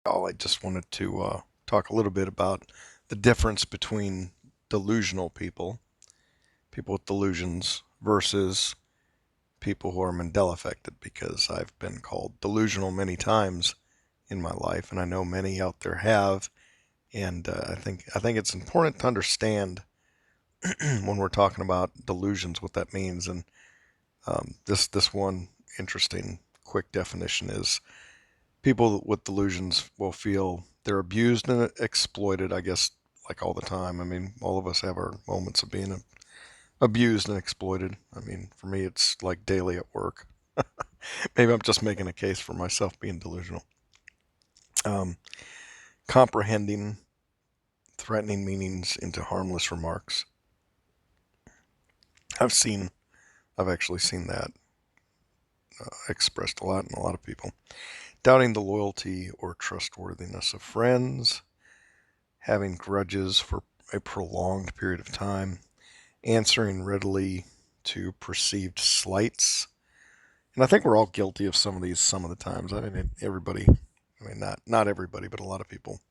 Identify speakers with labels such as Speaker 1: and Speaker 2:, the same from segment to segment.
Speaker 1: I just wanted to talk a little bit about the difference between delusional people, people with delusions, versus people who are Mandela affected, because I've been called delusional many times in my life, and I know many out there have. And I think it's important to understand when we're talking about delusions what that means. And this one interesting quick definition is people with delusions will feel they're abused and exploited, I guess, like all the time. I mean, all of us have our moments of being abused and exploited. I mean, for me, it's like daily at work. Maybe I'm just making a case for myself being delusional. Um, Comprehending threatening meanings into harmless remarks. I've seen, I've actually seen that expressed a lot in a lot of people. Doubting the loyalty or trustworthiness of friends, having grudges for a prolonged period of time, answering readily to perceived slights. And I think we're all guilty of some of these some of the times. I mean, everybody, I mean, not everybody, but a lot of people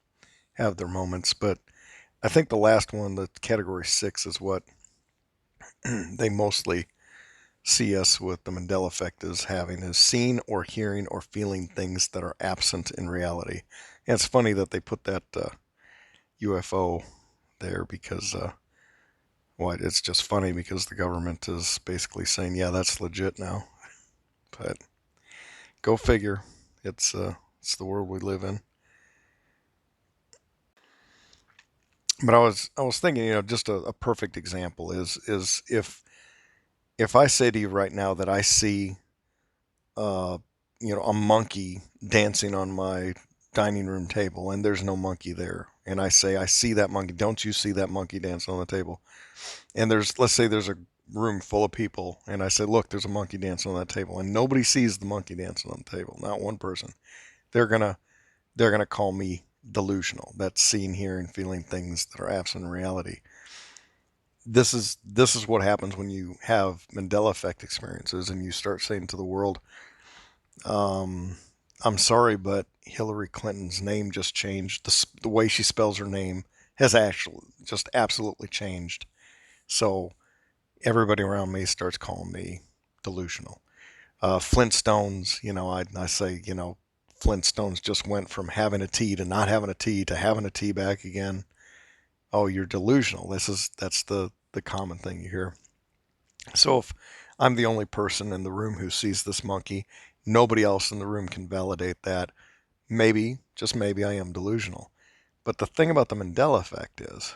Speaker 1: have their moments. But I think the last one, the category 6, is what they mostly see us with the Mandela effect as having, is seeing or hearing or feeling things that are absent in reality. And it's funny that they put that UFO there because well, it's just funny because the government is basically saying, yeah, that's legit now. But go figure. It's the world we live in. But I was thinking, just a perfect example is if I say to you right now that I see uh a monkey dancing on my dining room table and there's no monkey there, and I say I see that monkey. Don't you see that monkey dancing on the table? And let's say there's a room full of people, and I say, look, there's a monkey dancing on that table, and nobody sees the monkey dancing on the table, not one person. They're gonna they're gonna call me delusional. That's seeing, hearing, feeling things that are absent in reality. This is what happens when you have Mandela effect experiences and you start saying to the world, um, "I'm sorry, but Hillary Clinton's name just changed. The way she spells her name has actually just absolutely changed." So everybody around me starts calling me delusional. Flintstones, I say, Flintstones just went from having a T to not having a T to having a T back again. Oh, you're delusional. That's the common thing you hear. So if I'm the only person in the room who sees this monkey, nobody else in the room can validate that. Maybe, just maybe, I am delusional. But the thing about the Mandela effect is,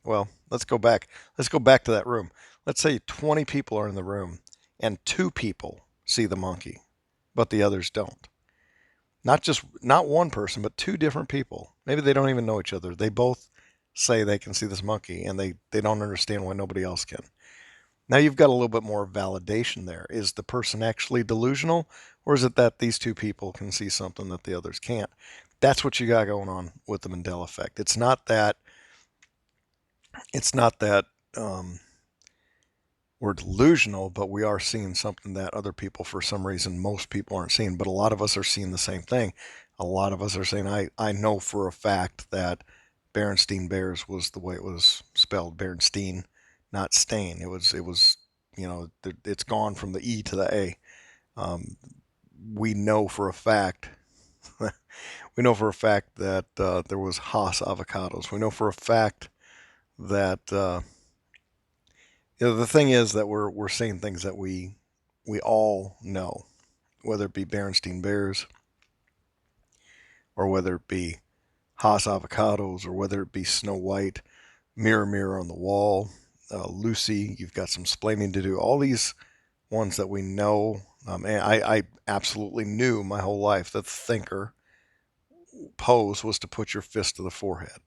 Speaker 1: well, let's go back. Let's go back to that room. Let's say 20 people are in the room and two people see the monkey, but the others don't. Not one person, but two different people. Maybe they don't even know each other. They both say they can see this monkey and they don't understand why nobody else can. Now you've got a little bit more validation there. Is the person actually delusional, or is it that these two people can see something that the others can't? That's what you got going on with the Mandela effect. It's not that um, we're delusional, but we are seeing something that other people, for some reason, most people aren't seeing. But a lot of us are seeing the same thing. A lot of us are saying, I know for a fact that Berenstein Bears was the way it was spelled, Berenstein, not Stain. It was, it's gone from the E to the A. Um, we know for a fact, we know for a fact that there was Haas avocados. We know for a fact that the thing is that we're saying things that we all know, whether it be Berenstein Bears or whether it be Haas avocados or whether it be Snow White, Mirror Mirror on the Wall, Lucy. You've got some splaining to do. All these ones that we know, and I absolutely knew my whole life that the thinker pose was to put your fist to the forehead,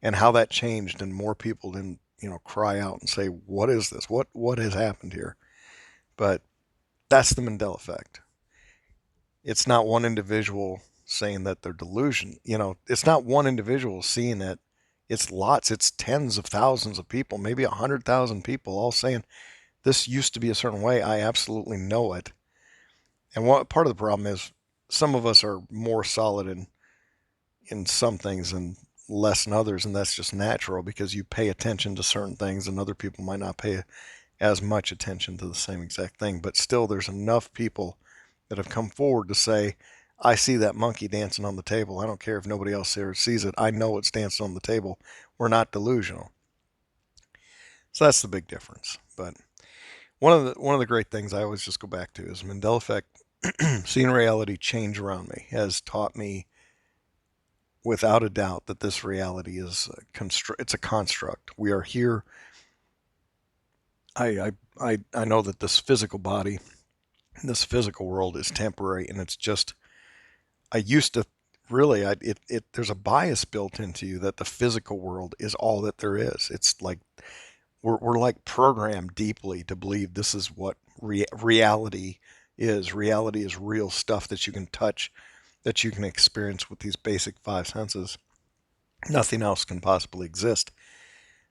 Speaker 1: and how that changed, and more people didn't cry out and say, "What is this? What has happened here?" But that's the Mandela effect. It's not one individual saying that they're delusion. It's not one individual seeing it. It's lots. It's tens of thousands of people, maybe 100,000 people, all saying this used to be a certain way. I absolutely know it. And what part of the problem is, some of us are more solid in in some things and less in others, and that's just natural because you pay attention to certain things and other people might not pay as much attention to the same exact thing. But still, there's enough people that have come forward to say, I see that monkey dancing on the table. I don't care if nobody else here sees it. I know it's dancing on the table. We're not delusional. So that's the big difference. But one of the great things I always just go back to is Mandela Effect. Seeing reality change around me has taught me without a doubt that this reality is it's a construct. We are here. I know that this physical body, this physical world is temporary, and it's just. I used to really. There's a bias built into you that the physical world is all that there is. It's like we're like programmed deeply to believe this is what reality is. Reality is real stuff that you can touch, that you can experience with these basic five senses. Nothing else can possibly exist.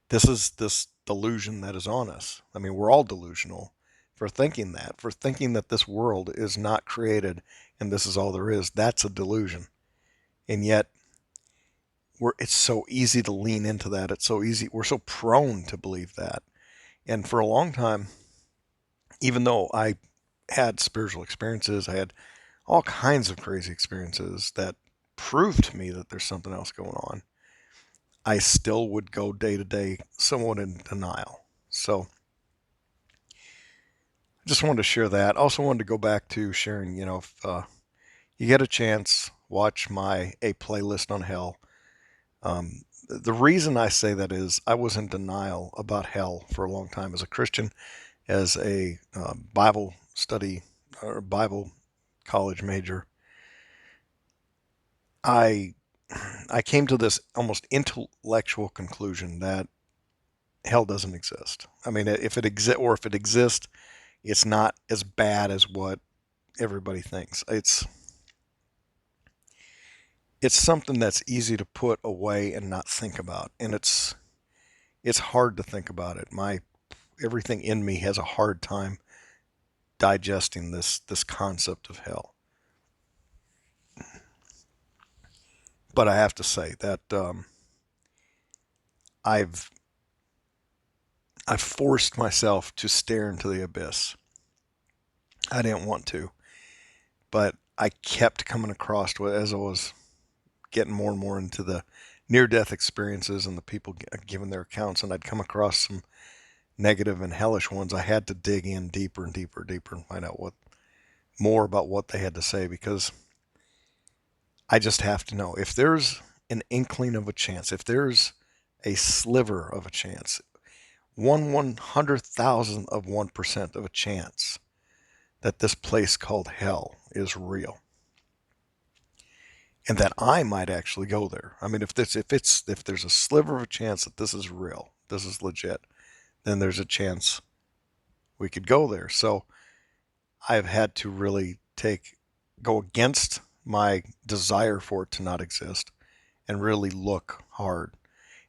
Speaker 1: This is this delusion that is on us. I mean, we're all delusional for thinking that this world is not created and this is all there is. That's a delusion. And yet, it's so easy to lean into that. It's so easy. We're so prone to believe that. And for a long time, even though I had spiritual experiences, I had all kinds of crazy experiences that proved to me that there's something else going on. I still would go day to day somewhat in denial. So I just wanted to share that. Also wanted to go back to sharing, if you get a chance, watch my A Playlist on Hell. The reason I say that is I was in denial about hell for a long time as a Christian, as a Bible study or Bible college major. I I came to this almost intellectual conclusion that hell doesn't exist. I mean, if it exists, or if it exists, it's not as bad as what everybody thinks. It's something that's easy to put away and not think about, and it's hard to think about it. My everything in me has a hard time digesting this concept of hell. But I have to say that I've I've forced myself to stare into the abyss. I didn't want to, but I kept coming across as I was getting more and more into the near-death experiences and the people giving their accounts, and I'd come across some negative and hellish ones. I had to dig in deeper and deeper and deeper and find out what more about what they had to say, because I just have to know if there's an inkling of a chance, if there's a sliver of a chance, 1/100,000 of 1% of a chance that this place called hell is real, and that I might actually go there. I mean, if there's a sliver of a chance that this is real, this is legit, then there's a chance we could go there. So I've had to really go against my desire for it to not exist and really look hard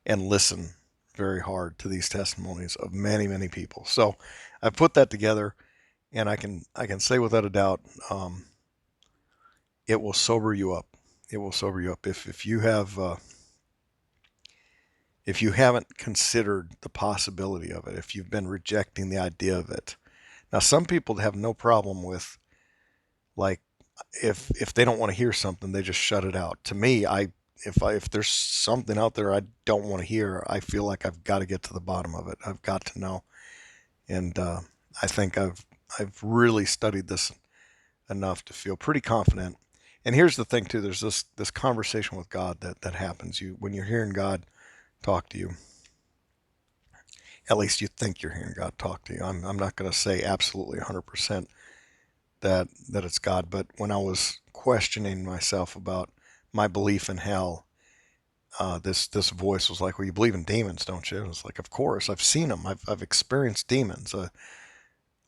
Speaker 1: and listen very hard to these testimonies of many, many people. So I've put that together, and I can say without a doubt, it will sober you up. It will sober you up if you haven't considered the possibility of it, if you've been rejecting the idea of it. Now, some people have no problem with, like, if they don't want to hear something, they just shut it out. To me, if there's something out there I don't want to hear, I feel like I've got to get to the bottom of it. I've got to know, and I think I've really studied this enough to feel pretty confident. And here's the thing too: there's this conversation with God that happens. When you're hearing God talk to you, at least you think you're hearing God talk to you. I'm not going to say absolutely 100% that it's God, but when I was questioning myself about my belief in hell, this voice was like, "Well, you believe in demons, don't you?" And it's like, "Of course, I've seen them. I've experienced demons.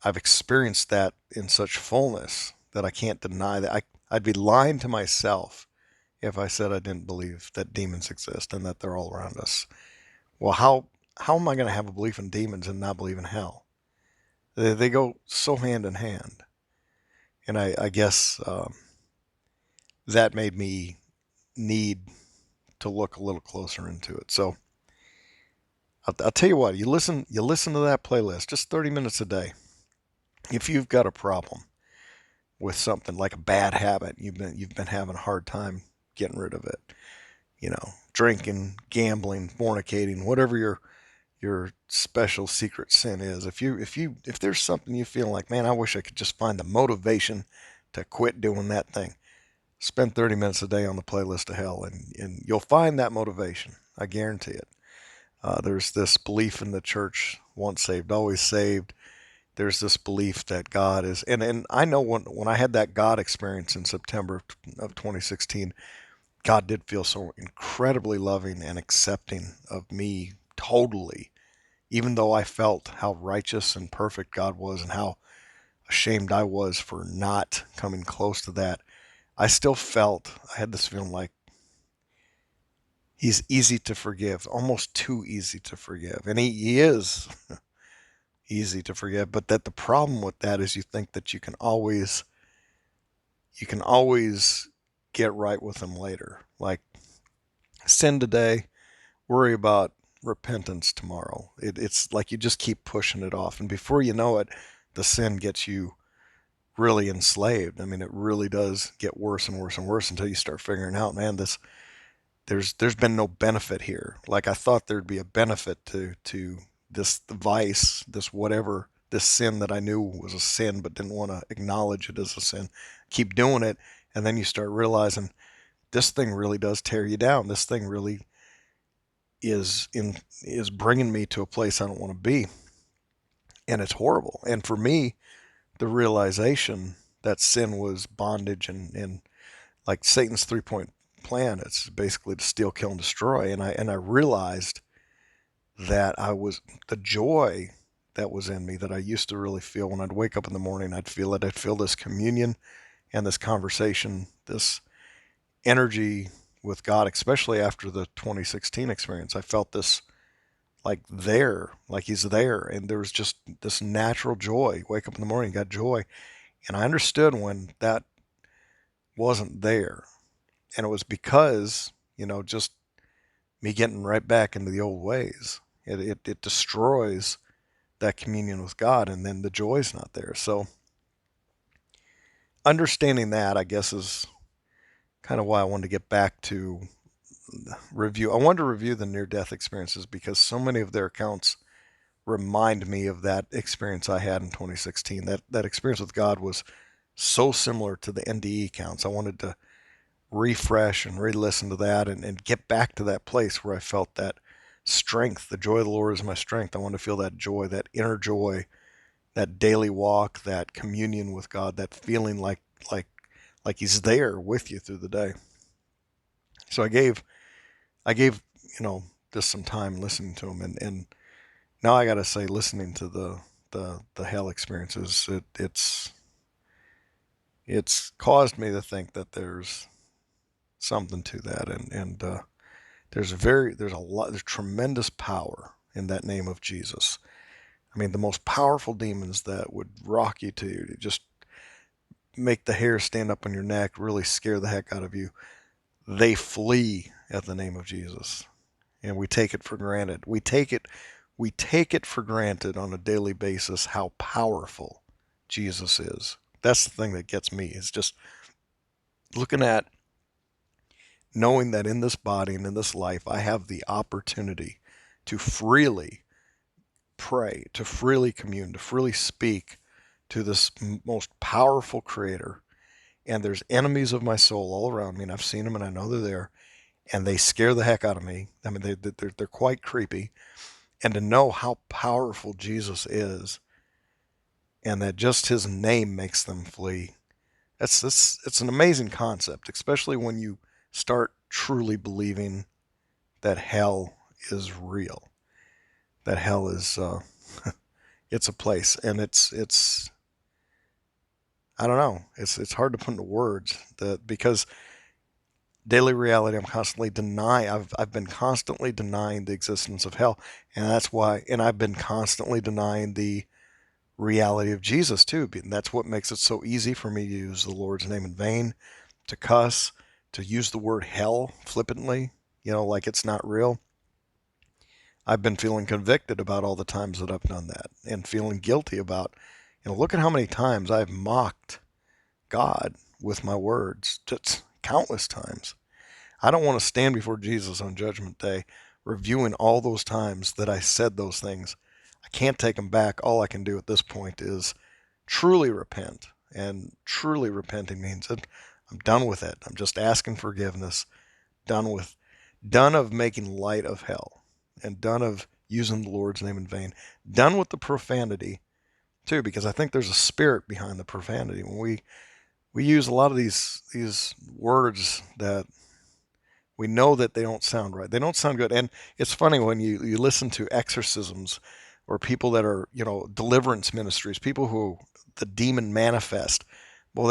Speaker 1: I've experienced that in such fullness that I can't deny that. I'd be lying to myself if I said I didn't believe that demons exist and that they're all around us. Well, how am I going to have a belief in demons and not believe in hell? They go so hand in hand." And I guess that made me need to look a little closer into it. So I'll tell you what, you listen to that playlist, just 30 minutes a day. If you've got a problem with something like a bad habit, you've been having a hard time getting rid of it, drinking, gambling, fornicating, whatever your special secret sin is. If there's something you feel like, man, I wish I could just find the motivation to quit doing that thing, spend 30 minutes a day on the playlist of hell, and you'll find that motivation. I guarantee it. There's this belief in the church, once saved, always saved. There's this belief that God is, and I know when I had that God experience in September of 2016, God did feel so incredibly loving and accepting of me totally, even though I felt how righteous and perfect God was and how ashamed I was for not coming close to that. I still felt, I had this feeling like he's easy to forgive, almost too easy to forgive. And he is easy to forgive, but that the problem with that is you think that you can always get right with him later. Like, sin today, worry about repentance tomorrow. It's like you just keep pushing it off, and before you know it, the sin gets you really enslaved. I mean, it really does get worse and worse and worse until you start figuring out, man, there's been no benefit here. Like, I thought there'd be a benefit to this vice, this whatever, this sin that I knew was a sin but didn't want to acknowledge it as a sin. Keep doing it, and then you start realizing this thing really does tear you down. This thing really is bringing me to a place I don't want to be, and it's horrible. And for me, the realization that sin was bondage, and like Satan's 3-point plan, it's basically to steal, kill, and destroy. And I realized that I was the joy that was in me that I used to really feel when I'd wake up in the morning. I'd feel it. I'd feel this communion and this conversation, this energy with God, especially after the 2016 experience. I felt this like he's there, and there was just this natural joy. Wake up in the morning, got joy, and I understood when that wasn't there, and it was because just me getting right back into the old ways. It destroys that communion with God, and then the joy's not there. So understanding that, I guess, is kind of why I wanted to get back to review. I wanted to review the near-death experiences because so many of their accounts remind me of that experience I had in 2016. That experience with God was so similar to the NDE accounts. I wanted to refresh and re-listen to that, and get back to that place where I felt that strength. The joy of the Lord is my strength. I want to feel that joy, that inner joy, that daily walk, that communion with God, that feeling like like He's there with you through the day. So I gave this some time listening to Him, and now I got to say, listening to the hell experiences, it's caused me to think that there's something to that, and there's tremendous power in that name of Jesus. I mean, the most powerful demons that would rock you to just make the hair stand up on your neck, really scare the heck out of you, they flee at the name of Jesus. And we take it for granted. We take it for granted on a daily basis how powerful Jesus is. That's the thing that gets me, is just looking at, knowing that in this body and in this life, I have the opportunity to freely pray, to freely commune, to freely speak to this most powerful creator. And there's enemies of my soul all around me, and I've seen them, and I know they're there, and they scare the heck out of me. I mean, they're quite creepy. And to know how powerful Jesus is, and that just His name makes them flee, it's an amazing concept, especially when you start truly believing that hell is real, that hell is it's a place, and it's I don't know, it's hard to put into words, that because daily reality, I've been constantly denying the existence of hell, and that's why, and I've been constantly denying the reality of Jesus too. And that's what makes it so easy for me to use the Lord's name in vain, to cuss, to use the word hell flippantly. like it's not real. I've been feeling convicted about all the times that I've done that and feeling guilty about, look at how many times I've mocked God with my words, just countless times. I don't want to stand before Jesus on Judgment Day reviewing all those times that I said those things. I can't take them back. All I can do at this point is truly repent. And truly repenting means that I'm done with it. I'm just asking forgiveness. Done with, done of making light of hell, and done of using the Lord's name in vain. Done with the profanity too, because I think there's a spirit behind the profanity. When we use a lot of these words that we know that they don't sound right. They don't sound good. And it's funny when you listen to exorcisms or people that are, deliverance ministries, people who the demon manifest. Well,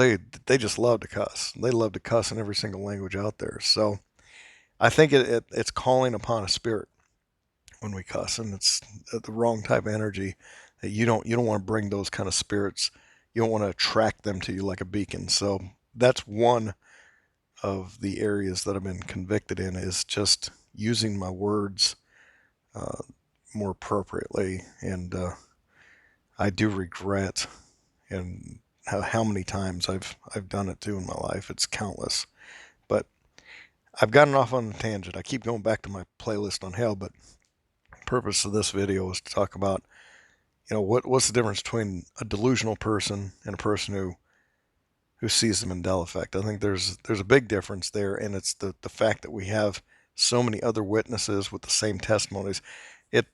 Speaker 1: they just love to cuss. They love to cuss in every single language out there. So I think it's calling upon a spirit when we cuss, and it's the wrong type of energy. That you don't want to bring those kind of spirits. You don't want to attract them to you like a beacon. So that's one of the areas that I've been convicted in, is just using my words uh, more appropriately. And I do regret, and how many times I've done it too in my life. It's countless. But I've gotten off on a tangent. I keep going back to my playlist on hell, but the purpose of this video is to talk about, what's the difference between a delusional person and a person who sees the Mandela Effect. I think there's a big difference there, and it's the fact that we have so many other witnesses with the same testimonies. It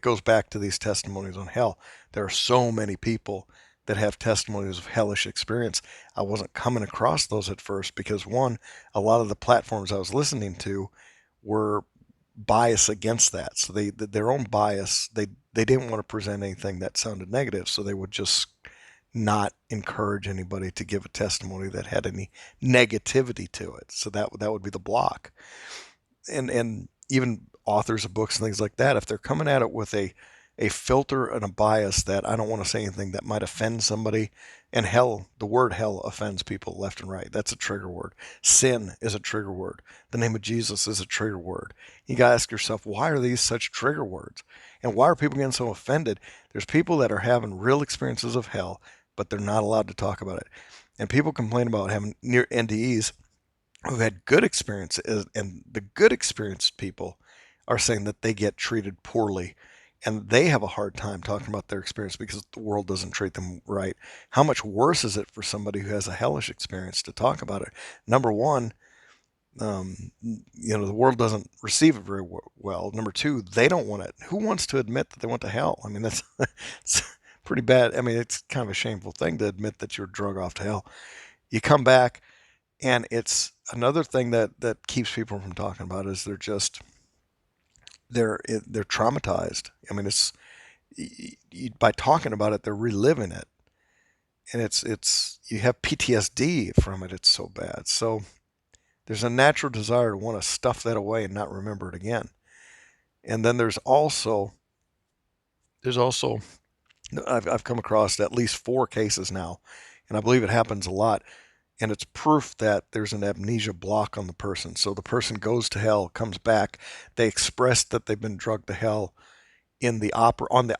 Speaker 1: goes back to these testimonies on hell. There are so many people that have testimonies of hellish experience. I wasn't coming across those at first because, one, a lot of the platforms I was listening to were biased against that. So their own bias, they didn't want to present anything that sounded negative, so they would just not encourage anybody to give a testimony that had any negativity to it. So that would be the block. And even authors of books and things like that, if they're coming at it with a filter and a bias that I don't want to say anything that might offend somebody. And hell, the word hell offends people left and right. That's a trigger word. Sin is a trigger word. The name of Jesus is a trigger word. You got to ask yourself, why are these such trigger words? And why are people getting so offended? There's people that are having real experiences of hell, but they're not allowed to talk about it. And people complain about having near NDEs who've had good experiences, and the good experienced people are saying that they get treated poorly, and they have a hard time talking about their experience because the world doesn't treat them right. How much worse is it for somebody who has a hellish experience to talk about it? Number one, the world doesn't receive it very well. Number two, they don't want it. Who wants to admit that they went to hell? I mean, that's it's pretty bad. I mean, it's kind of a shameful thing to admit that you're drug off to hell. You come back, and it's another thing that keeps people from talking about is they're traumatized. I mean, it's by talking about it, they're reliving it, and it's you have PTSD from it. It's so bad. So there's a natural desire to want to stuff that away and not remember it again. And then there's also I've come across at least 4 cases now, and I believe it happens a lot. And it's proof that there's an amnesia block on the person. So the person goes to hell, comes back, they express that they've been drugged to hell on the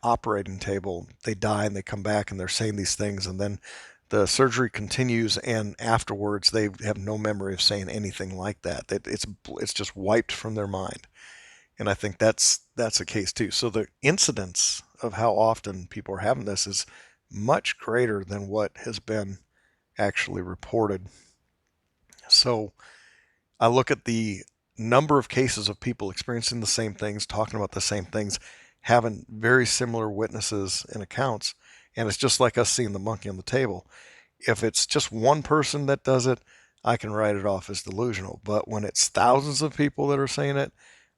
Speaker 1: operating table. They die and they come back and they're saying these things, and then the surgery continues, and afterwards they have no memory of saying anything like that. It's just wiped from their mind. And I think that's a case too. So the incidence of how often people are having this is much greater than what has been actually reported. So I look at the number of cases of people experiencing the same things, talking about the same things, having very similar witnesses and accounts, and it's just like us seeing the monkey on the table. If it's just one person that does it, I can write it off as delusional. But when it's thousands of people that are saying it,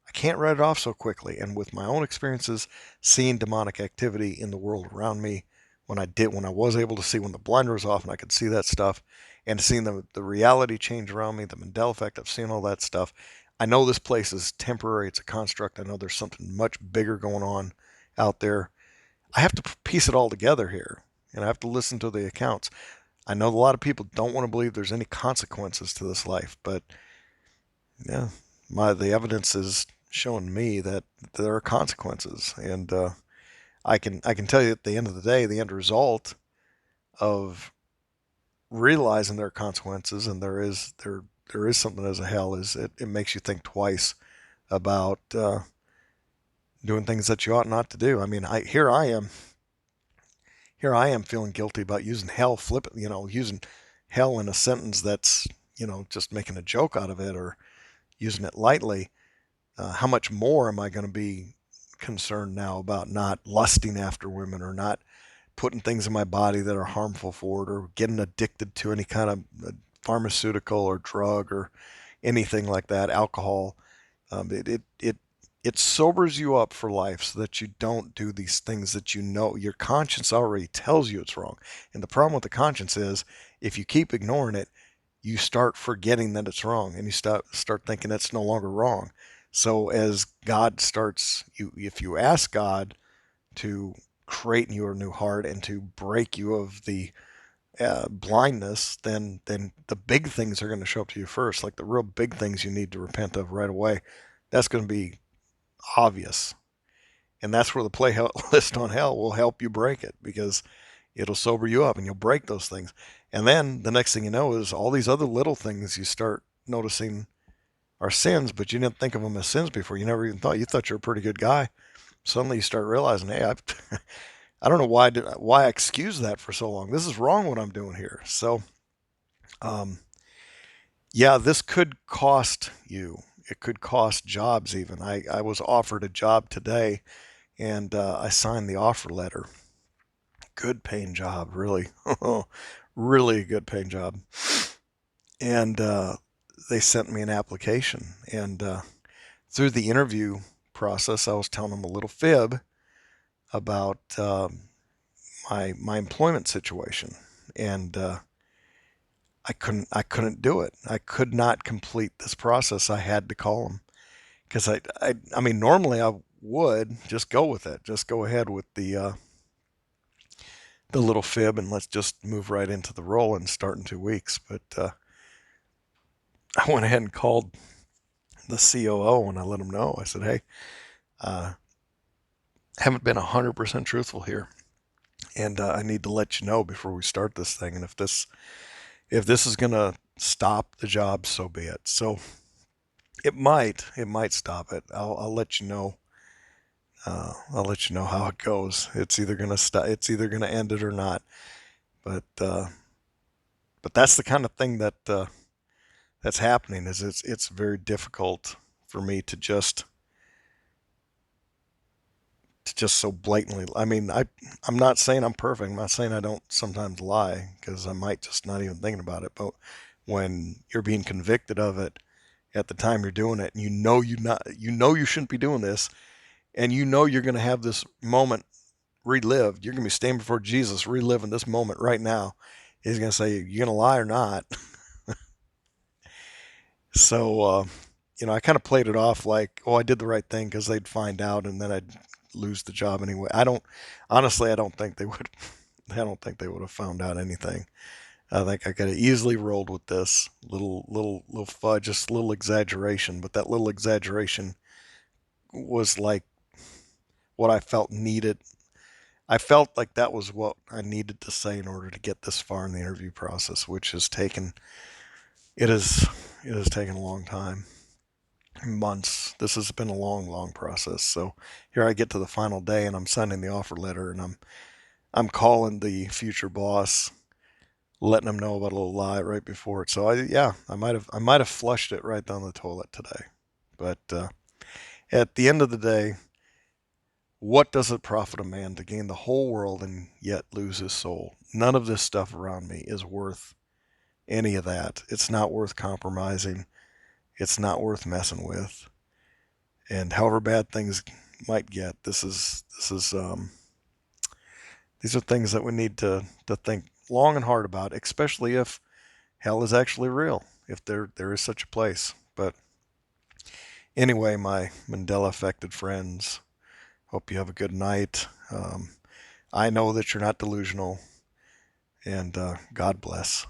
Speaker 1: I can't write it off so quickly. And with my own experiences, seeing demonic activity in the world around me, when I was able to see when the blinder was off and I could see that stuff, and seeing the reality change around me, the Mandela Effect, I've seen all that stuff. I know this place is temporary. It's a construct. I know there's something much bigger going on out there. I have to piece it all together here, and I have to listen to the accounts. I know a lot of people don't want to believe there's any consequences to this life, but yeah, the evidence is showing me that there are consequences, and I can tell you at the end of the day, the end result of realizing there are consequences, and there is something as a hell, is it makes you think twice about doing things that you ought not to do. I mean, here I am feeling guilty about using hell, using hell in a sentence that's, just making a joke out of it or using it lightly. How much more am I going to be concerned now about not lusting after women, or not putting things in my body that are harmful for it, or getting addicted to any kind of pharmaceutical or drug or anything like that, alcohol. It sobers you up for life so that you don't do these things that your conscience already tells you it's wrong. And the problem with the conscience is, if you keep ignoring it, you start forgetting that it's wrong, and you start thinking it's no longer wrong. So as God starts, if you ask God to create in you a new heart and to break you of the blindness, then the big things are going to show up to you first, like the real big things you need to repent of right away. That's going to be obvious, and that's where the playlist on hell will help you break it, because it'll sober you up and you'll break those things. And then the next thing you know is all these other little things you start noticing are sins, but you didn't think of them as sins before. You thought you were a pretty good guy. Suddenly you start realizing, hey, I don't know why I excused that for so long. This is wrong what I'm doing here. So, um, yeah, this could cost you. It could cost jobs even. I was offered a job today, and I signed the offer letter. Good paying job, really. Really good paying job. And they sent me an application. And through the interview process, I was telling them a little fib about my employment situation, and I couldn't do it. I could not complete this process. I had to call them, because I mean, normally I would just go with it, just go ahead with the little fib, and let's just move right into the role and start in 2 weeks. But I went ahead and called the COO, and I let him know. I said, hey, uh, haven't been 100% truthful here, and I need to let you know before we start this thing. And if this is gonna stop the job, so be it. So it might stop it. I'll let you know. I'll let you know how it goes. It's either gonna stop. It's either gonna end it or not. But that's the kind of thing that's happening. Is it's very difficult for me to just so blatantly. I mean, I'm not saying I'm perfect. I'm not saying I don't sometimes lie, because I might just not even thinking about it. But when you're being convicted of it at the time you're doing it, and you know you shouldn't be doing this, and you know you're going to have this moment relived. You're going to be standing before Jesus, reliving this moment right now. He's going to say, "You going to lie or not?" So, I kind of played it off like, "Oh, I did the right thing," because they'd find out, and then I'd lose the job anyway. Honestly, I don't think they would. I don't think they would have found out anything. I think I could have easily rolled with this little fudge, just a little exaggeration, but that little exaggeration was like what I felt needed. I felt like that was what I needed to say in order to get this far in the interview process, which has taken it is it has taken a long time, months. This has been a long process. So here I get to the final day, and I'm signing the offer letter, and I'm calling the future boss, letting him know about a little lie right before it. So I might have flushed it right down the toilet today. But at the end of the day, what does it profit a man to gain the whole world and yet lose his soul? None of this stuff around me is worth any of that. It's not worth compromising. It's not worth messing with. And however bad things might get, these are things that we need to think long and hard about, especially if hell is actually real, if there is such a place. But anyway, my Mandela affected friends, hope you have a good night. I know that you're not delusional, and God bless.